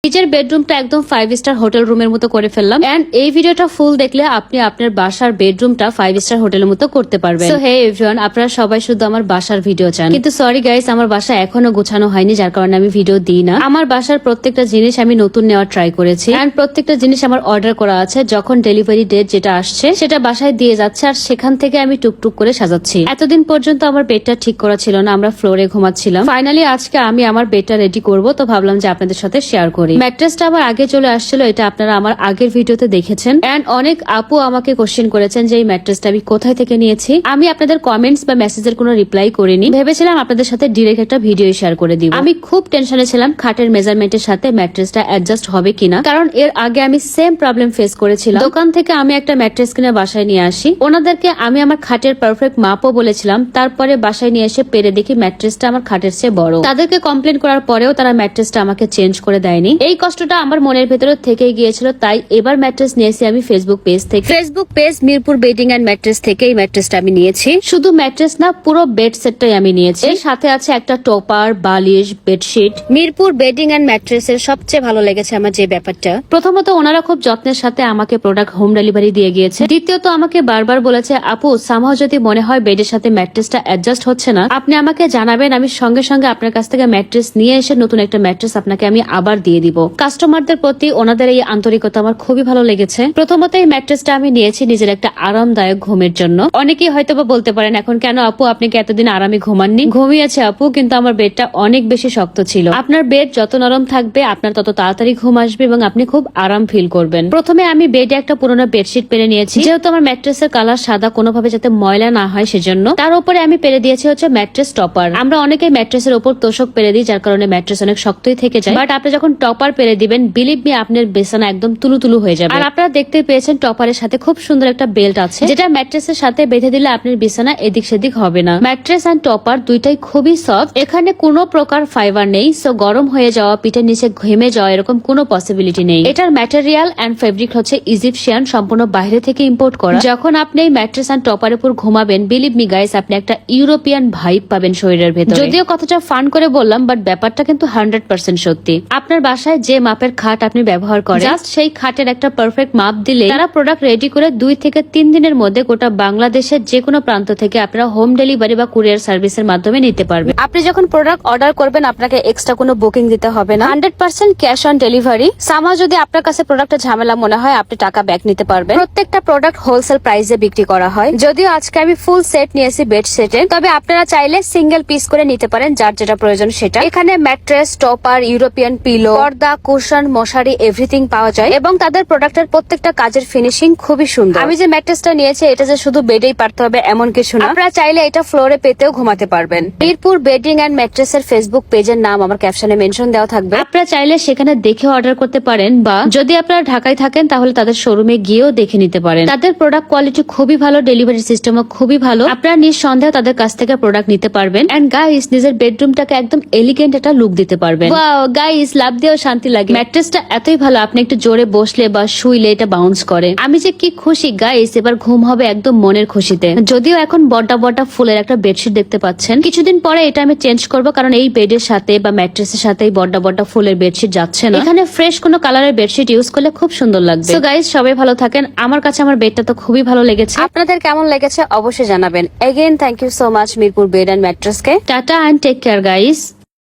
নিজের বেডরুমটা একদম 5 স্টার হোটেল রুমের মতো করে ফেললাম। এন্ড এই ভিডিওটা ফুল দেখলে আপনি আপনার বাসার বেডরুমটা 5 স্টার হোটেলের মতো করতে পারবেন। সো হে এভরিওয়ান, আপনারা সবাই শুধু আমার বাসার ভিডিও চান, কিন্তু সরি গাইস, আমার বাসা এখনো গোছানো হয়নি, যার কারণে আমি ভিডিও দিই না। আমার বাসার প্রত্যেকটা জিনিস আমি নতুন নেওয়ার ট্রাই করেছি এন্ড প্রত্যেকটা জিনিস আমার অর্ডার করা আছে। যখন ডেলিভারি ডেট যেটা আসছে সেটা বাসায় দিয়ে যাচ্ছে, আর সেখান থেকে আমি টুকটুক করে সাজাচ্ছি। এতদিন পর্যন্ত আমার বেডটা ঠিক করা ছিল না, আমরা ফ্লোরে ঘুমাচ্ছিলাম। ফাইনালি আজকে আমি আমার বেডটা রেডি করব, তো ভাবলাম যে আপনাদের সাথে শেয়ার করি। ম্যাট্রেসটা আবার আগে চলে আসছিল, এটা আপনারা আমার আগের ভিডিওতে দেখেছেন। এন্ড অনেক আপু আমাকে কোশ্চেন করেছেন যে এই ম্যাট্রেসটা আমি কোথায় থেকে নিয়েছি। আমি আপনাদের কমেন্টস বা মেসেজের কোনো রিপ্লাই করিনি, ভেবেছিলাম আপনাদের সাথে ডিরেক্ট একটা ভিডিও শেয়ার করে দিব। আমি খুব টেনশনে ছিলাম খাটের মেজারমেন্টের সাথে ম্যাট্রেসটা অ্যাডজাস্ট হবে কিনা, কারণ এর আগে আমি সেম প্রবলেম ফেস করেছিলাম। দোকান থেকে আমি একটা ম্যাট্রেস কিনে বাসায় নিয়ে আসি, ওনাদেরকে আমি আমার খাটের পারফেক্ট মাপও বলেছিলাম। তারপরে বাসায় নিয়ে এসে পেরে দেখি ম্যাট্রেসটা আমার খাটের চেয়ে বড়। তাদেরকে কমপ্লেন করার পরেও তারা ম্যাট্রেসটা আমাকে চেঞ্জ করে দেয়নি। এই কষ্টটা আমার মনের ভেতরে থেকে গিয়েছিল, তাই এবার ম্যাট্রেস নিয়েছি আমি ফেসবুক পেজ থেকে। Facebook page Mirpur bedding and mattress থেকে এই ম্যাট্রেসটা আমি নিয়েছি। শুধু ম্যাট্রেস না, পুরো বেড সেটটাই আমি নিয়েছি। এর সাথে আছে একটা টপার, বালিশ, bedsheet. Mirpur bedding and mattress এর সবচেয়ে ভালো লেগেছে আমার যে ব্যাপারটা, প্রথমত ওনারা খুব যত্নের সাথে আমাকে প্রোডাক্ট হোম ডেলিভারি দিয়ে গিয়েছে। দ্বিতীয়ত আমাকে বারবার বলেছে, আপু সামহাও যদি মনে হয় বেডের সাথে ম্যাট্রেসটা অ্যাডজাস্ট হচ্ছে না, আপনি আমাকে জানাবেন, আমি সঙ্গে সঙ্গে আপনার কাছ থেকে ম্যাট্রেস নিয়ে এসে নতুন একটা ম্যাট্রেস আপনাকে আমি আবার দিয়ে দিব। কাস্টমারদের প্রতি ওনাদের এই আন্তরিকতা আমার খুবই ভালো লেগেছে। প্রথমত এই ম্যাট্রেসটা আমি নিয়েছি নিজের একটা আরামদায়ক ঘুমের জন্য। অনেকেই হয়তো বা বলতে পারেন এখন কেন আপু আপনি কি এতদিন আরামে ঘুমাননি? ঘুমিয়েছে আপু, কিন্তু আমার বেডটা অনেক বেশি শক্ত ছিল। আপনার বেড যত নরম থাকবে আপনার তত তাড়াতাড়ি ঘুম আসবে এবং আপনি খুব আরাম ফিল করবেন। প্রথমে আমি বেডে একটা পুরোনো বেডশিট পেরে নিয়েছি, যেহেতু আমার ম্যাট্রেসের কালার সাদা, কোনোভাবে যাতে ময়লা না হয় সেজন্য। তার উপরে আমি পেরে দিয়েছি হচ্ছে ম্যাট্রেস টপার। আমরা অনেকেই ম্যাট্রেসের উপর তোষক পেরে দিই, যার কারণে ম্যাট্রেস অনেক শক্তই থেকে যায়। বাট আপনি যখন টপার পেরে দিবেন, বিলিভ মি, আপনার বিছানা একদম তুলু হয়ে যাবে। আর আপনারা দেখতে পেয়েছেন টপারের সাথে খুব সুন্দর একটা বেল্ট আছে, যেটা ম্যাট্রেসের সাথে বেঁধে দিলে আপনার বিছানা এদিক সেদিক হবে না। ম্যাট্রেস এন্ড টপার দুইটাই খুবই সফট, এখানে কোনো প্রকার ফাইবার নেই। সো গরম হয়ে যাওয়া, পিঠের নিচে ঘেমে যাওয়া এরকম কোনো পসিবিলিটি নেই। এটার ম্যাটেরিয়াল এন্ড ফেব্রিক হচ্ছে ইজিপশিয়ান, সম্পূর্ণ বাইরে থেকে ইম্পোর্ট করা। যখন আপনি এই ম্যাট্রেস এন্ড টপারের উপর ঘুমাবেন, বিলিভ মি গাইস, আপনি একটা ইউরোপিয়ান ভাইব পাবেন শরীরের ভেতরে। যদিও কথাটা ফান করে বললাম, বাট ব্যাপারটা কিন্তু 100% সত্যি। আপনার বাসায় যে মাপের খাট আপনি ব্যবহার করেন, জাস্ট সেই খাটের একটা পারফেক্ট মাপ দিলে তারা প্রোডাক্ট রেডি করে 2 থেকে 3 দিনের মধ্যে গোটা বাংলাদেশের যে কোনো প্রান্ত থেকে আপনারা হোম ডেলিভারি বা কুরিয়ার সার্ভিসের মাধ্যমে নিতে পারবেন। আপনি যখন প্রোডাক্ট অর্ডার করবেন, আপনাকে এক্সট্রা কোনো বুকিং দিতে হবে না। 100% ক্যাশ অন ডেলিভারি। সামহাও যদি আপনার কাছে প্রোডাক্টটা ঝামেলা মনে হয়, আপনি টাকা ব্যাক নিতে পারবেন। প্রত্যেকটা প্রোডাক্ট হোলসেল প্রাইসে বিক্রি করা হয়। যদিও আজকে আমি ফুল সেট নিয়েছি বেড সেটে, তবে আপনারা চাইলে সিঙ্গেল পিস করে নিতে পারেন, যার যেটা প্রয়োজন সেটা। এখানে ম্যাট্রেস, টপার, ইউরোপিয়ান পিলো, পর্দা, কুশন, মশারি এভরিথিং পাওয়া যায় এবং তাদের প্রোডাক্টের প্রত্যেকটা কাজের ফিনিশিং খুবই সুন্দর। আমি যে ম্যাট্রেসটা নিয়েছি, এটা যে শুধু বেডেই পারতে হবে এমন কিছু না, আপনারা চাইলে এটা ফ্লোরে পেতেও ঘুমাতে পারবেন। মিরপুর বেডিং এন্ড ম্যাট্রেস এর ফেসবুক পেজের নাম আমার ক্যাপশনে মেনশন দেওয়া থাকবে, আপনারা চাইলে সেখানে দেখে অর্ডার করতে পারেন, বা যদি আপনারা ঢাকায় থাকেন তাহলে তাদের শোরুমে গিয়েও দেখে নিতে পারেন। তাদের প্রোডাক্ট কোয়ালিটি খুবই ভালো, ডেলিভারি সিস্টেমও খুবই ভালো। আপনারা নিঃসন্দেহে তাদের কাছ থেকে প্রোডাক্ট নিতে পারবেন। এন্ড গাইস, নিজের বেডরুমটাকে একদম এলিগেন্ট একটা লুক দিতে পারবেন। ওয়াও গাইস, লাভ দিয়েও শান্তি লাগে। ম্যাট্রেসটা এতই ভালো, আপনি একটু জোরে বসলে বা শুইলে এটা বাউন্স করে। আমি যে কি খুশি গাইস, এবার ঘুম হবে একদম মনের খুশিতে। যদিও এখন বড় বড় ফুলের একটা বেডশিট দেখতে পাচ্ছেন, কিছুদিন পরে এটা আমি চেঞ্জ করব, কারণ এই বেডের সাথে বা ম্যাট্রেসের সাথে এই বড় বড় ফুলের বেডশিট যাচ্ছে না। এখানে ফ্রেশ কোনো কালারের বেডশিট ইউজ করলে খুব সুন্দর লাগবে। সো গাইস, সবাই ভালো থাকেন। আমার কাছে আমার বেডটা তো খুবই ভালো লেগেছে, আপনাদের কেমন লেগেছে অবশ্যই জানাবেন। Again thank you so much Mirpur bed and mattress কে। Tata and take care guys.